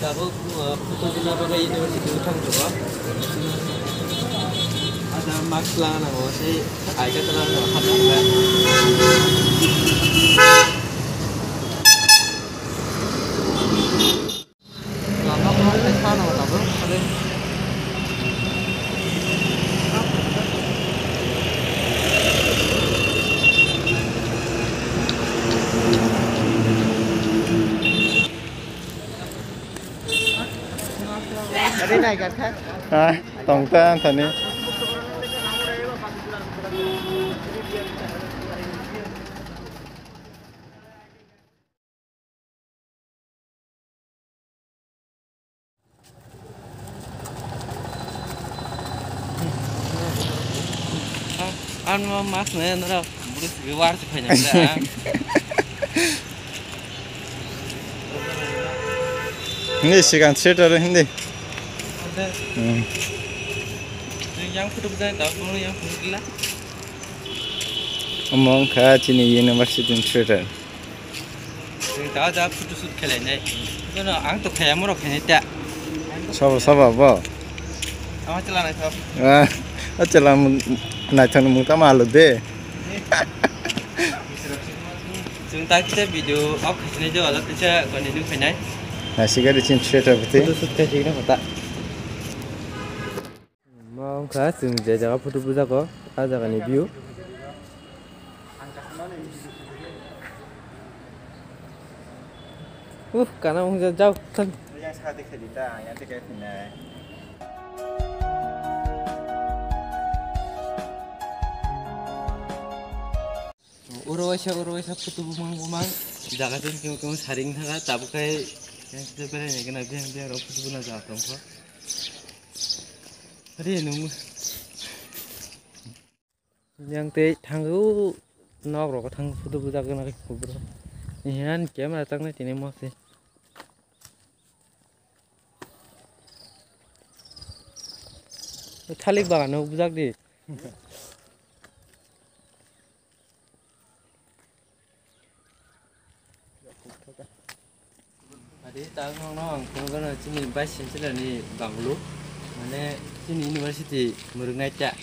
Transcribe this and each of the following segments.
dago foto dina baga university utang coba ada max lah na go se aika tala na hata ba lama ko na sana na bro kale Ở đây này gần khác. Tổng tan thần đi. Ăn mà mát nữa nó đâu. Bữa cái war thì phải nhận ra. Ini sikan theater hindi. Yang foto bisa tahu kalau yang foto lah. Among kah Chini University theater. Tahu dah foto shoot kalian ni. Itu na ang tu kaya murah kaya ni tak. Saba apa? Amat celah ni sab. Celah nak cakap muka malu deh. Sebentar kita video up ni je, alat kita continue kaya ni. Nasihat di sini theater betul. Foto shoot kaya ni apa? Mau kah sing jaga foto buka ko, ada kan view. Karena mau jauh kan. Yang sekali cerita, yang tiga final. Urusan foto bumang, jaga tu kau saring thaga, tapi kai yang kita beri ni kena biang foto buna jaga tu. Hari nunggu. Yang teh tanggu nak rok tang foto buka kena kubur. Ini kan kamera tangnya tini masih. Thalik bagan aku buka di. Hari tahu orang kalau sini basin sini ni Banglu, mana sini university murungai cak.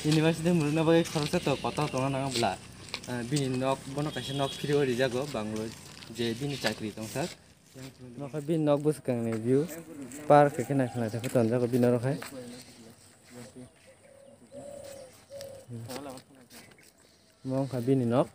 University murungai bagi kalau satu kota orang orang bela. Bini nok bono kasih nok video di jago Banglo je bini cakri tongsat nok bini nok bus kang ne view park ke nak nak jago ton jago bini rokai mong bini nok